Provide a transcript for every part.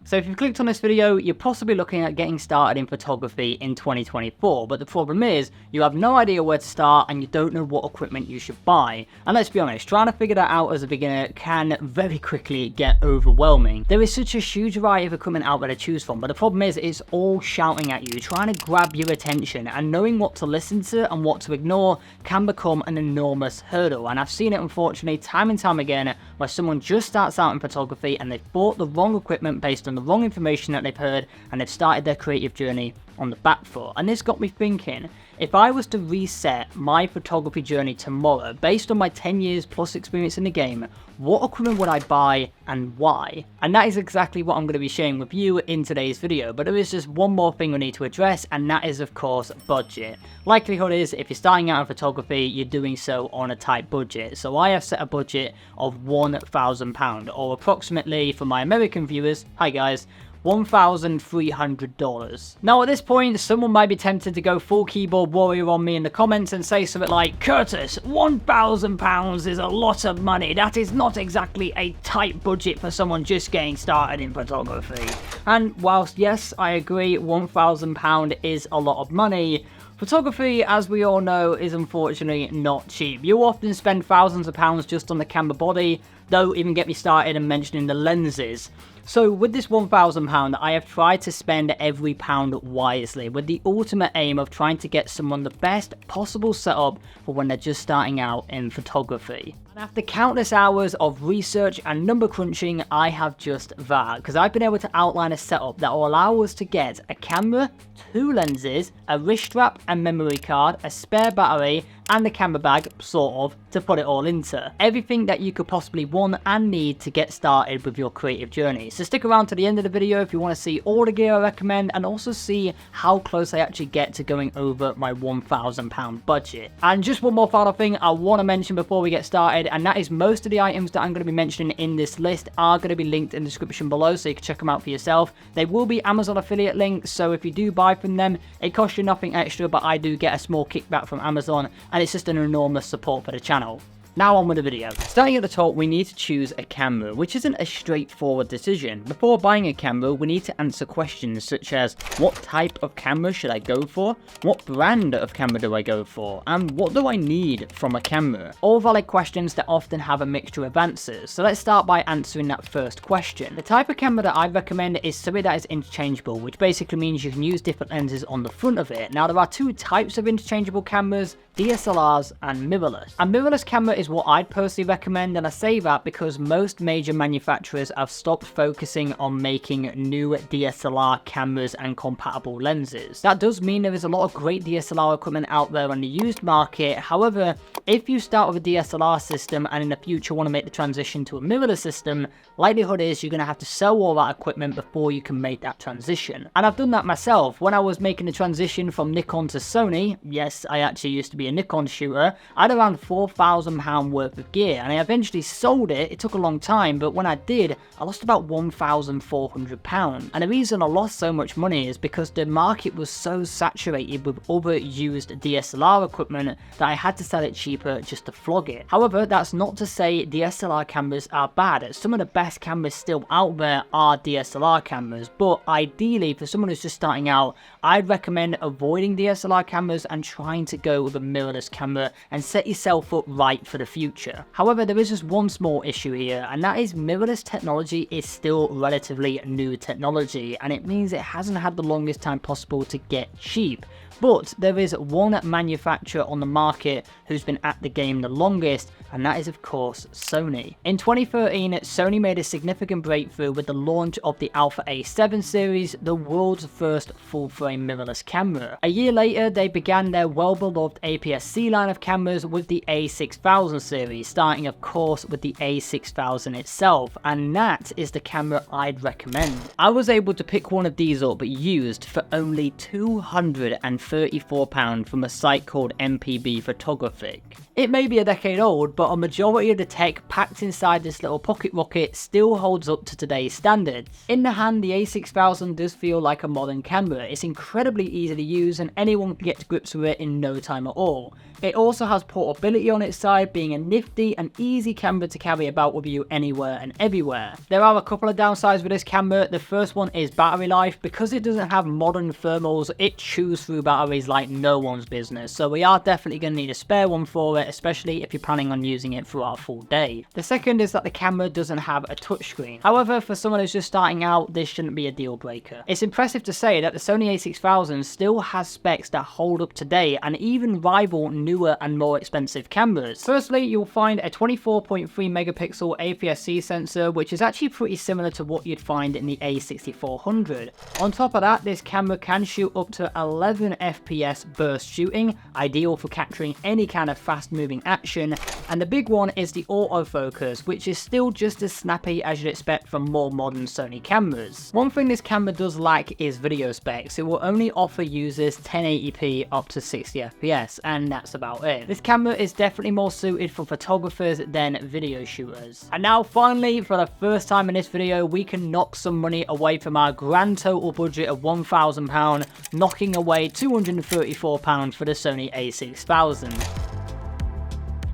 So if you've clicked on this video, you're possibly looking at getting started in photography in 2024, but the problem is you have no idea where to start and you don't know what equipment you should buy. And let's be honest, trying to figure that out as a beginner can very quickly get overwhelming. There is such a huge variety of equipment out there to choose from, but the problem is it's all shouting at you, trying to grab your attention, and knowing what to listen to and what to ignore can become an enormous hurdle. And I've seen it unfortunately time and time again where someone just starts out in photography and they've bought the wrong equipment based on the wrong information that they've heard, and they've started their creative journey on the back foot. And this got me thinking, if I was to reset my photography journey tomorrow based on my 10 years plus experience in the game, what equipment would I buy and why? And that is exactly what I'm going to be sharing with you in today's video. But there is just one more thing we need to address, and that is of course budget. Likelihood is if you're starting out in photography, you're doing so on a tight budget. So I have set a budget of £1,000, or approximately, for my American viewers, hi guys, $1,300. Now at this point, someone might be tempted to go full keyboard warrior on me in the comments and say something like, Curtis, £1,000 is a lot of money. That is not exactly a tight budget for someone just getting started in photography. And whilst yes, I agree, £1,000 is a lot of money, photography, as we all know, is unfortunately not cheap. You often spend thousands of pounds just on the camera body, don't even get me started in mentioning the lenses. So with this £1,000, I have tried to spend every pound wisely, with the ultimate aim of trying to get someone the best possible setup for when they're just starting out in photography. And after countless hours of research and number crunching, I have just that, because I've been able to outline a setup that will allow us to get a camera, 2 lenses, a wrist strap and memory card, a spare battery, and a camera bag, sort of, to put it all into. Everything that you could possibly want and need to get started with your creative journey. So stick around to the end of the video if you want to see all the gear I recommend, and also see how close I actually get to going over my £1,000 budget. And just one more final thing I want to mention before we get started, and that is most of the items that I'm going to be mentioning in this list are going to be linked in the description below, so you can check them out for yourself. They will be Amazon affiliate links, so if you do buy from them, it costs you nothing extra, but I do get a small kickback from Amazon, and it's just an enormous support for the channel. Now on with the video. Starting at the top, we need to choose a camera, which isn't a straightforward decision. Before buying a camera, we need to answer questions such as, what type of camera should I go for? What brand of camera do I go for? And what do I need from a camera? All valid questions that often have a mixture of answers. So let's start by answering that first question. The type of camera that I recommend is something that is interchangeable, which basically means you can use different lenses on the front of it. Now there are 2 types of interchangeable cameras, DSLRs and mirrorless. A mirrorless camera is what I'd personally recommend, and I say that because most major manufacturers have stopped focusing on making new DSLR cameras and compatible lenses. That does mean there is a lot of great DSLR equipment out there on the used market. However, if you start with a DSLR system and in the future want to make the transition to a mirrorless system, likelihood is you're going to have to sell all that equipment before you can make that transition. And I've done that myself. When I was making the transition from Nikon to Sony, yes, I actually used to be a Nikon shooter, I had around £4,000 worth of gear, and I eventually sold it. It took a long time, but when I did, I lost about £1,400. And the reason I lost so much money is because the market was so saturated with other used DSLR equipment that I had to sell it cheaper just to flog it. However, that's not to say DSLR cameras are bad. Some of the best cameras still out there are DSLR cameras, but ideally for someone who's just starting out, I'd recommend avoiding DSLR cameras and trying to go with a mirrorless camera and set yourself up right for the future. However, there is just one small issue here, and that is mirrorless technology is still relatively new technology, and it means it hasn't had the longest time possible to get cheap. But there is one manufacturer on the market who's been at the game the longest, and that is of course Sony. In 2013, Sony made a significant breakthrough with the launch of the Alpha A7 series, the world's first full-frame mirrorless camera. A year later, they began their well-beloved APS-C line of cameras with the A6000 series, starting of course with the A6000 itself, and that is the camera I'd recommend. I was able to pick one of these up used for only £234 from a site called MPB Photographic. It may be a decade old, but a majority of the tech packed inside this little pocket rocket still holds up to today's standards. In the hand, the A6000 does feel like a modern camera. It's incredibly easy to use and anyone can get to grips with it in no time at all. It also has portability on its side, being being a nifty and easy camera to carry about with you anywhere and everywhere. There are a couple of downsides with this camera. The first one is battery life. Because it doesn't have modern thermals, it chews through batteries like no one's business, so we are definitely going to need a spare one for it, especially if you're planning on using it throughout a full day. The second is that the camera doesn't have a touchscreen. However, for someone who's just starting out, this shouldn't be a deal breaker. It's impressive to say that the Sony A6000 still has specs that hold up today and even rival newer and more expensive cameras. Firstly, you'll find a 24.3 megapixel APS-C sensor, which is actually pretty similar to what you'd find in the A6400. On top of that, this camera can shoot up to 11 FPS burst shooting, ideal for capturing any kind of fast moving action, and the big one is the autofocus, which is still just as snappy as you'd expect from more modern Sony cameras. One thing this camera does lack is video specs. It will only offer users 1080p up to 60 FPS, and that's about it. This camera is definitely more suited for photographers than video shooters. And now finally, for the first time in this video, we can knock some money away from our grand total budget of £1,000, knocking away £234 for the Sony A6000.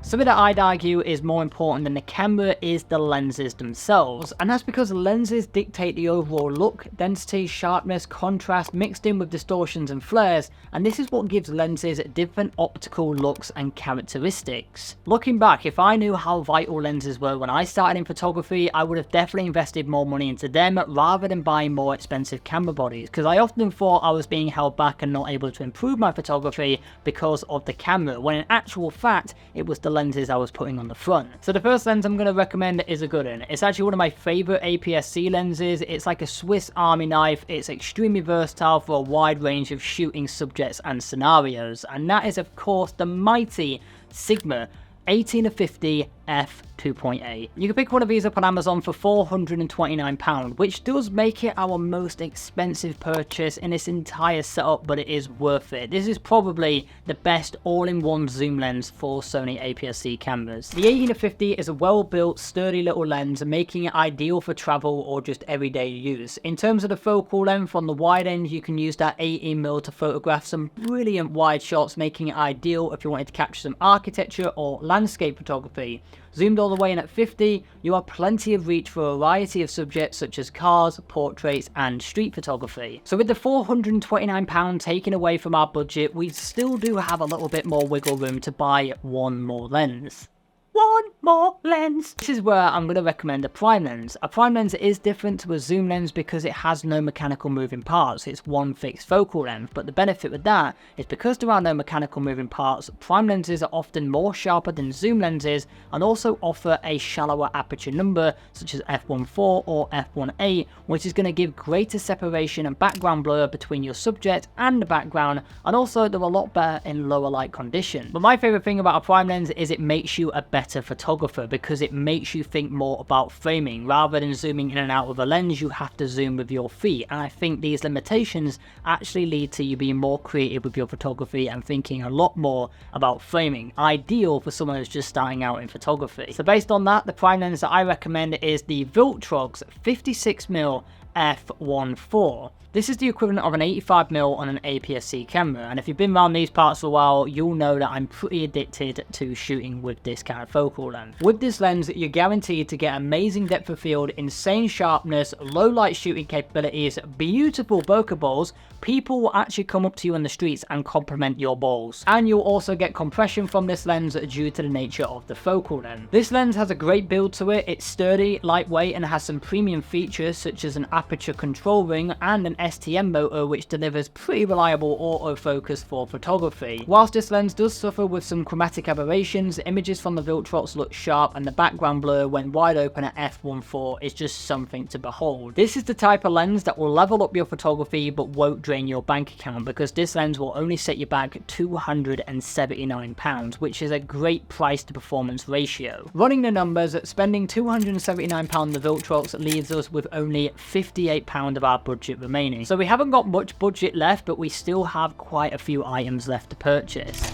Something that I'd argue is more important than the camera is the lenses themselves, and that's because lenses dictate the overall look, density, sharpness, contrast, mixed in with distortions and flares, and this is what gives lenses different optical looks and characteristics. Looking back, if I knew how vital lenses were when I started in photography, I would have definitely invested more money into them rather than buying more expensive camera bodies, because I often thought I was being held back and not able to improve my photography because of the camera, when in actual fact it was the lenses I was putting on the front. So the first lens I'm going to recommend is a good one. It's actually one of my favourite APS-C lenses. It's like a Swiss army knife. It's extremely versatile for a wide range of shooting subjects and scenarios, and that is of course the mighty Sigma 18-50 f2.8. You can pick one of these up on Amazon for £429, which does make it our most expensive purchase in this entire setup, but it is worth it. This is probably the best all-in-one zoom lens for Sony APS-C cameras. The 18-50 is a well-built, sturdy little lens, making it ideal for travel or just everyday use. In terms of the focal length, on the wide end you can use that 18mm to photograph some brilliant wide shots, making it ideal if you wanted to capture some architecture or landscape photography. Zoomed all the way in at 50, you have plenty of reach for a variety of subjects such as cars, portraits and street photography. So with the £429 taken away from our budget, we still do have a little bit more wiggle room to buy one more lens. One more lens. This is where I'm going to recommend a prime lens. A prime lens is different to a zoom lens because it has no mechanical moving parts. It's one fixed focal length, but the benefit with that is because there are no mechanical moving parts, prime lenses are often more sharper than zoom lenses and also offer a shallower aperture number such as f1.4 or f1.8, which is going to give greater separation and background blur between your subject and the background, and also they're a lot better in lower light conditions. But my favourite thing about a prime lens is it makes you a better photographer because it makes you think more about framing. Rather than zooming in and out with a lens, you have to zoom with your feet, and I think these limitations actually lead to you being more creative with your photography and thinking a lot more about framing, ideal for someone who's just starting out in photography. So based on that, the prime lens that I recommend is the Viltrox 56mm f1.4. This is the equivalent of an 85mm on an APS-C camera, and if you've been around these parts for a while, you'll know that I'm pretty addicted to shooting with this kind of focal length. With this lens, you're guaranteed to get amazing depth of field, insane sharpness, low light shooting capabilities, beautiful bokeh balls. People will actually come up to you on the streets and compliment your balls. And you'll also get compression from this lens due to the nature of the focal length. This lens has a great build to it. It's sturdy, lightweight, and has some premium features such as an aperture control ring and an STM motor, which delivers pretty reliable autofocus for photography. Whilst this lens does suffer with some chromatic aberrations, images from the Viltrox look sharp, and the background blur when wide open at f1.4 is just something to behold. This is the type of lens that will level up your photography but won't drain your bank account, because this lens will only set you back £279, which is a great price to performance ratio. Running the numbers, spending £279 on the Viltrox leaves us with only £58 of our budget remaining. So we haven't got much budget left, but we still have quite a few items left to purchase.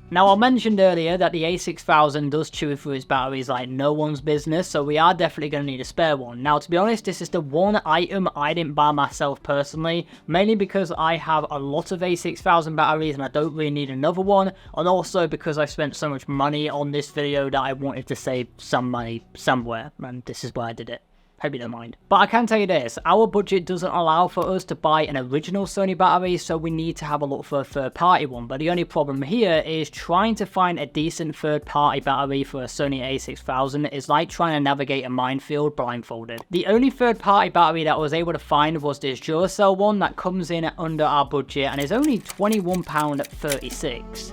Now, I mentioned earlier that the A6000 does chew through its batteries like no one's business, so we are definitely going to need a spare one. Now, to be honest, this is the one item I didn't buy myself personally, mainly because I have a lot of A6000 batteries and I don't really need another one, and also because I spent so much money on this video that I wanted to save some money somewhere, and this is where I did it. Hope you don't mind. But I can tell you this, our budget doesn't allow for us to buy an original Sony battery, so we need to have a look for a third-party one. But the only problem here is trying to find a decent third-party battery for a Sony A6000 is like trying to navigate a minefield blindfolded. The only third-party battery that I was able to find was this Duracell one that comes in under our budget and is only £21.36.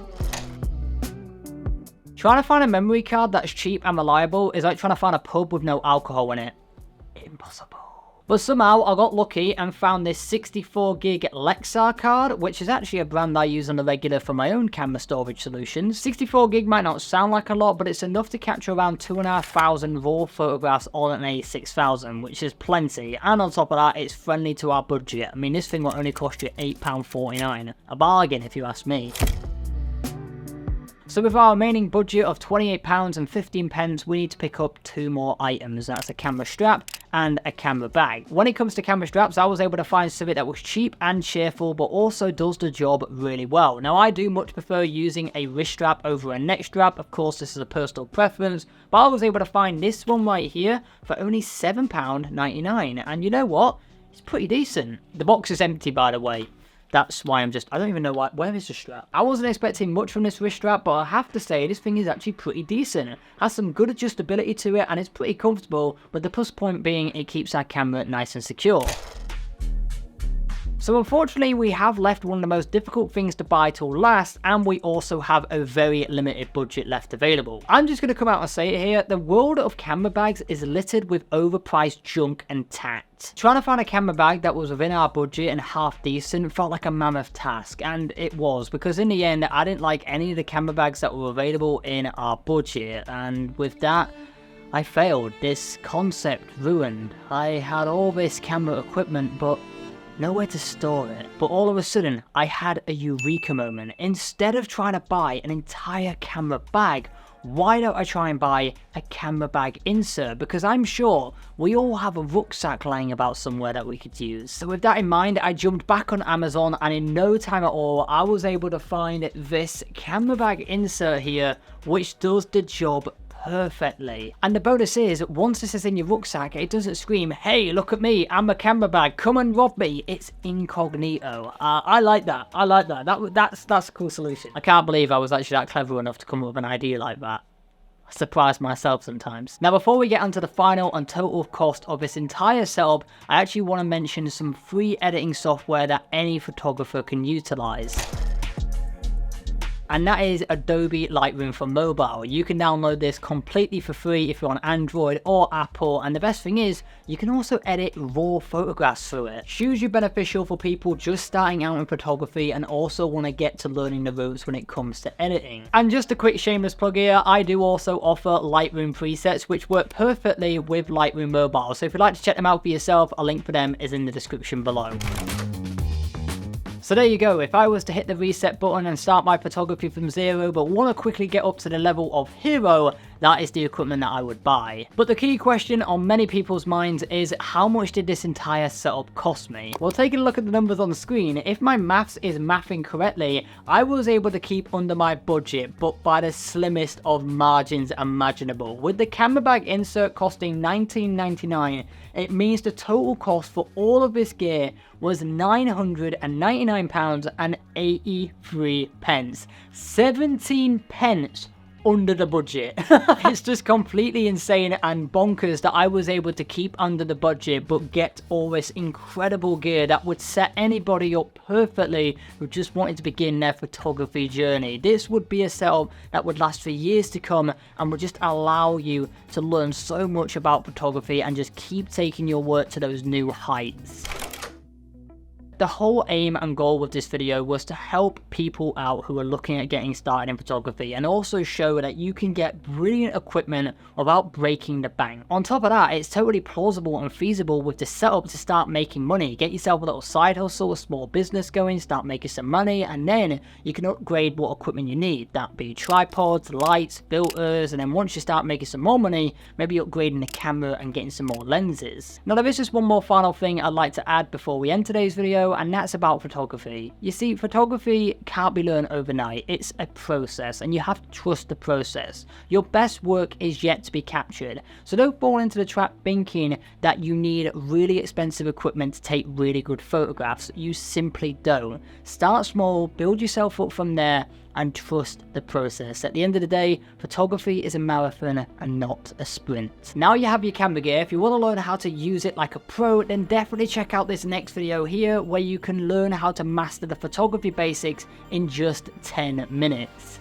Trying to find a memory card that's cheap and reliable is like trying to find a pub with no alcohol in it. Impossible. But somehow I got lucky and found this 64GB Lexar card, which is actually a brand I use on the regular for my own camera storage solutions. 64GB might not sound like a lot, but it's enough to capture around 2,500 raw photographs on an A6000, which is plenty. And on top of that, it's friendly to our budget. I mean, this thing will only cost you £8.49. A bargain if you ask me. So with our remaining budget of £28.15, we need to pick up two more items. That's a camera strap and a camera bag. When it comes to camera straps, I was able to find something that was cheap and cheerful, but also does the job really well. Now, I do much prefer using a wrist strap over a neck strap. Of course, this is a personal preference, but I was able to find this one right here for only £7.99. And you know what? It's pretty decent. The box is empty, by the way. That's why I don't even know where is the strap? I wasn't expecting much from this wrist strap, but I have to say this thing is actually pretty decent. It has some good adjustability to it and it's pretty comfortable, but the plus point being it keeps our camera nice and secure. So unfortunately, we have left one of the most difficult things to buy till last, and we also have a very limited budget left available. I'm just going to come out and say it here, the world of camera bags is littered with overpriced junk and tat. Trying to find a camera bag that was within our budget and half decent felt like a mammoth task, and it was, because in the end, I didn't like any of the camera bags that were available in our budget, and with that, I failed. This concept ruined. I had all this camera equipment, but nowhere to store it. But all of a sudden, I had a eureka moment. Instead of trying to buy an entire camera bag, why don't I try and buy a camera bag insert? Because I'm sure we all have a rucksack lying about somewhere that we could use. So with that in mind, I jumped back on Amazon, and in no time at all, I was able to find this camera bag insert here, which does the job perfectly. And the bonus is, once this is in your rucksack, it doesn't scream, "Hey, look at me, I'm a camera bag, come and rob me." It's incognito. I like that. I like that. That's a cool solution. I can't believe I was actually that clever enough to come up with an idea like that. I surprise myself sometimes. Now, before we get onto the final and total cost of this entire setup, I actually want to mention some free editing software that any photographer can utilize. And that is Adobe Lightroom for mobile. You can download this completely for free if you're on Android or Apple, and the best thing is, you can also edit raw photographs through it. It's hugely beneficial for people just starting out in photography and also want to get to learning the ropes when it comes to editing. And just a quick shameless plug here, I do also offer Lightroom presets which work perfectly with Lightroom Mobile, so if you'd like to check them out for yourself, a link for them is in the description below. So there you go. If I was to hit the reset button and start my photography from zero but want to quickly get up to the level of hero, that is the equipment that I would buy. But the key question on many people's minds is, how much did this entire setup cost me? Well, taking a look at the numbers on the screen, if my maths is mathing correctly, I was able to keep under my budget, but by the slimmest of margins imaginable. With the camera bag insert costing $19.99, it means the total cost for all of this gear was £999.83. 17 pence under the budget. It's just completely insane and bonkers that I was able to keep under the budget but get all this incredible gear that would set anybody up perfectly who just wanted to begin their photography journey. This would be a setup that would last for years to come and would just allow you to learn so much about photography and just keep taking your work to those new heights. The whole aim and goal with this video was to help people out who are looking at getting started in photography, and also show that you can get brilliant equipment without breaking the bank. On top of that, it's totally plausible and feasible with the setup to start making money. Get yourself a little side hustle, a small business going, start making some money, and then you can upgrade what equipment you need. That be tripods, lights, filters, and then once you start making some more money, maybe upgrading the camera and getting some more lenses. Now there is just one more final thing I'd like to add before we end today's video, and that's about photography. You see, photography can't be learned overnight. It's a process, and you have to trust the process. Your best work is yet to be captured, so don't fall into the trap thinking that you need really expensive equipment to take really good photographs. You simply don't. Start small, build yourself up from there, and trust the process. At the end of the day, photography is a marathon and not a sprint. Now you have your camera gear. If you want to learn how to use it like a pro, then definitely check out this next video here, where you can learn how to master the photography basics in just 10 minutes.